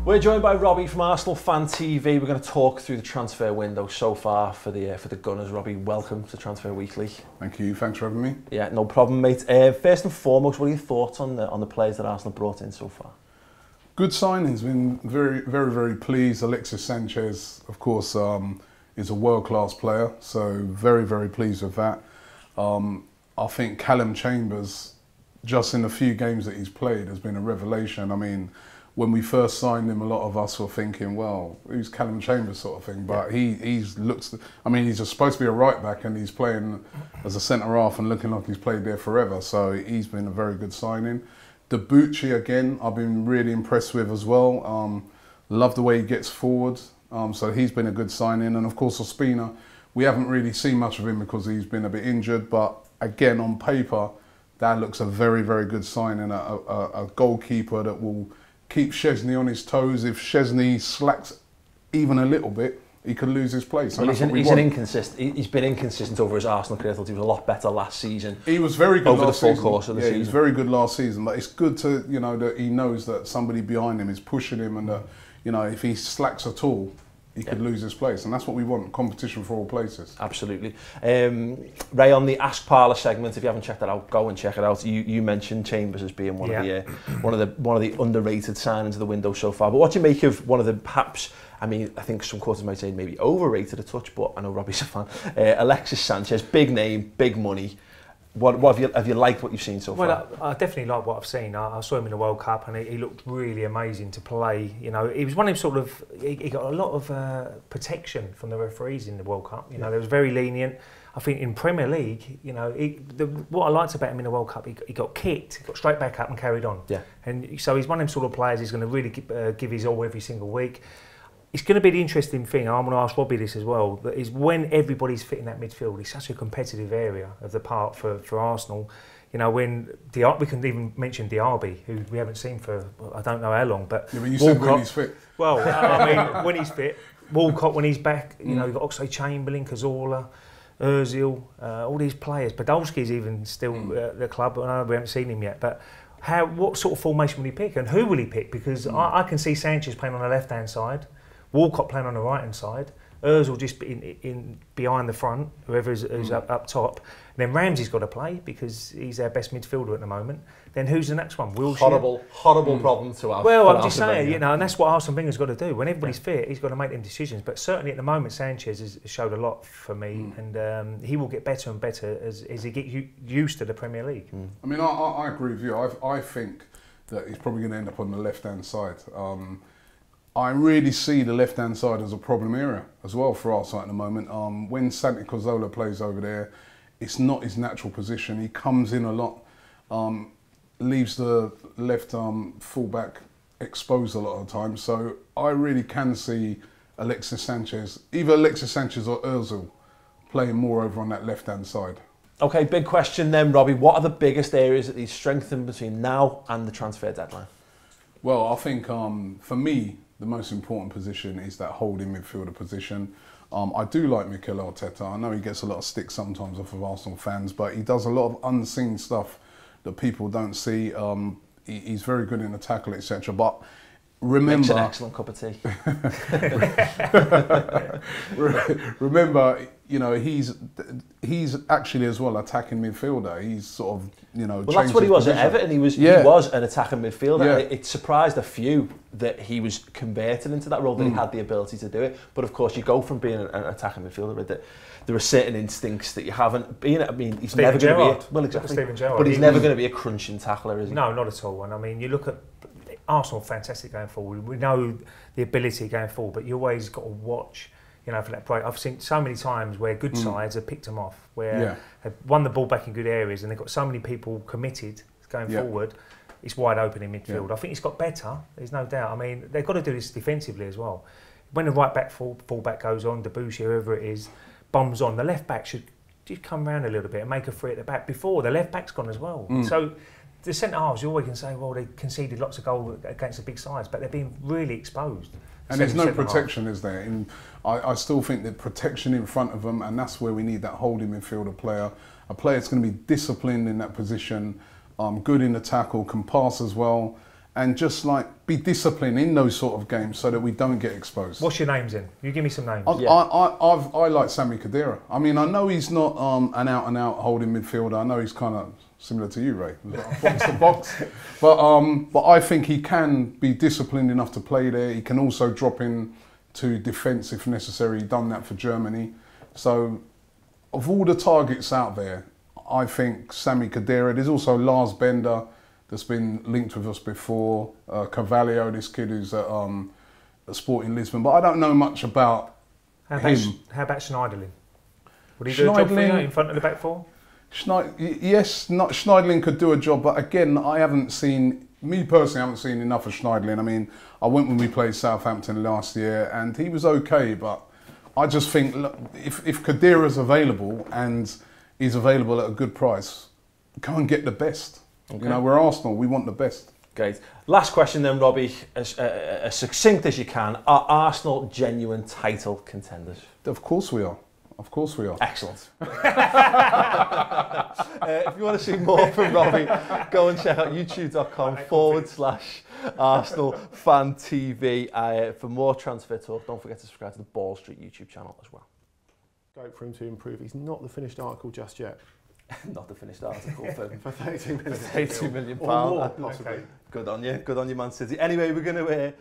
We're joined by Robbie from Arsenal Fan TV. We're going to talk through the transfer window so far for the Gunners. Robbie, welcome to Transfer Weekly. Thank you. Thanks for having me. Yeah, no problem, mate. First and foremost, what are your thoughts on the players that Arsenal brought in so far? Good signings. Been very pleased. Alexis Sanchez, of course, is a world-class player, so very pleased with that. I think Callum Chambers, just in the few games that he's played, has been a revelation. I mean, when we first signed him, a lot of us were thinking, well, who's Callum Chambers sort of thing, but he's supposed to be a right back and he's playing as a centre half and looking like he's played there forever, so he's been a very good signing. Debuchy again, I've been really impressed with as well. Love the way he gets forward, so he's been a good signing. And of course Ospina, we haven't really seen much of him because he's been a bit injured, but again on paper that looks a very good signing, a goalkeeper that will keep Szczesny on his toes. If Szczesny slacks even a little bit, he could lose his place. Well, he's been inconsistent over his Arsenal career. I thought he was a lot better last season. He was very good over last the full season. Course of the season. He was very good last season. But it's good to that he knows that somebody behind him is pushing him, and that if he slacks at all, he could lose his place, and that's what we want: competition for all places. Absolutely. Ray, on the Ask Parlour segment, if you haven't checked that out, go and check it out. You mentioned Chambers as being one of the underrated signings of the window so far. But what do you make of one of the perhaps? I mean, I think some quarters might say maybe overrated a touch, but I know Robbie's a fan. Alexis Sanchez, big name, big money. What have you liked what you've seen so far? Well, I definitely like what I've seen. I saw him in the World Cup and he looked really amazing to play. He was one of them sort of, he got a lot of protection from the referees in the World Cup. They was very lenient. I think in Premier League, what I liked about him in the World Cup, he got kicked, got straight back up and carried on. Yeah. And so he's one of them sort of players who's going to really give his all every single week. It's going to be the interesting thing, I'm going to ask Robbie this as well, that is when everybody's fit in that midfield. It's such a competitive area of the park for Arsenal. When we can even mention Diaby, who we haven't seen for I don't know how long. But yeah, but you said when he's fit. Well, I mean, when he's fit. Walcott when he's back. You've got Oxlade-Chamberlain, Cazorla, Ozil, all these players. Podolski's even still at the club. I know we haven't seen him yet, but what sort of formation will he pick, and who will he pick? Because I can see Sanchez playing on the left-hand side, Walcott playing on the right hand side, Ozil just in behind the front, whoever's up top. And then Ramsey's got to play because he's our best midfielder at the moment. Then who's the next one? Wilshere. Horrible problem to have. Well, I'm just saying, and that's what Arsene Wenger's got to do. When everybody's fit, he's got to make them decisions. But certainly at the moment, Sanchez has showed a lot for me, and he will get better and better as he gets used to the Premier League. I mean, I agree with you. I think that he's probably going to end up on the left-hand side. I really see the left-hand side as a problem area as well for Arsenal at the moment. When Santi Cazorla plays over there, it's not his natural position. He comes in a lot, leaves the left full-back exposed a lot of the time. So I really can see Alexis Sanchez, either Alexis Sanchez or Ozil, playing more over on that left-hand side. Okay, big question then, Robbie. What are the biggest areas that need strengthened between now and the transfer deadline? Well, I think for me, the most important position is that holding midfielder position. I do like Mikel Arteta. I know he gets a lot of stick sometimes off of Arsenal fans, but he does a lot of unseen stuff that people don't see. He's very good in the tackle, etc. But remember, makes an excellent cup of tea. Remember, he's actually as well attacking midfielder. He's sort of well, that's what he was at Everton. He was an attacking midfielder. Yeah. It surprised a few that he was converted into that role, that he had the ability to do it. But of course, you go from being an attacking midfielder that there are certain instincts that you haven't been. I mean, he's never going to be but he's never going to be a crunching tackler, is he? No, not at all. And I mean, you look at Arsenal, fantastic going forward. We know the ability going forward, but you always got to watch, for that break. I've seen so many times where good sides have picked them off, where they've won the ball back in good areas, and they've got so many people committed going forward. It's wide open in midfield. I think it's got better. There's no doubt. I mean, they've got to do this defensively as well. When the right back full back goes on, Debuchy, whoever it is, bombs on. The left back should just come round a little bit and make a free at the back before the left back's gone as well. So the centre halves, you always can say, well, they conceded lots of goals against the big sides, but they're being really exposed. And there's no protection, is there? I still think that protection in front of them, and that's where we need that holding midfielder player. A player that's going to be disciplined in that position, good in the tackle, can pass as well, and just like be disciplined in those sort of games so that we don't get exposed. What's your names in? You give me some names. I like Sami Khedira. I mean, I know he's not an out-and-out holding midfielder. I know he's kind of similar to you, Ray, box to box. But I think he can be disciplined enough to play there. He can also drop in to defence if necessary. He's done that for Germany. So, of all the targets out there, I think Sami Khedira. There's also Lars Bender, that's been linked with us before. Carvalho, this kid who's at Sporting Lisbon. But I don't know much about him. How about Schneiderlin? Would he do a job for you in front of the back four? Yes, Schneiderlin could do a job, but again, me personally, I haven't seen enough of Schneiderlin. I mean, I went when we played Southampton last year and he was okay, but I just think, look, if Khedira's available and is available at a good price, go and get the best. Okay. You know, we're Arsenal, we want the best. Great. Last question then, Robbie, as succinct as you can. Are Arsenal genuine title contenders? Of course we are. Of course we are. Excellent. If you want to see more from Robbie, go and check out youtube.com/Arsenal Fan TV for more transfer talk. Don't forget to subscribe to the Ball Street YouTube channel as well. Scope for him to improve. He's not the finished article just yet. Not the finished article for 32 million. £32 million. Or more, possibly. Okay. Good on you, Man City. Anyway, we're going to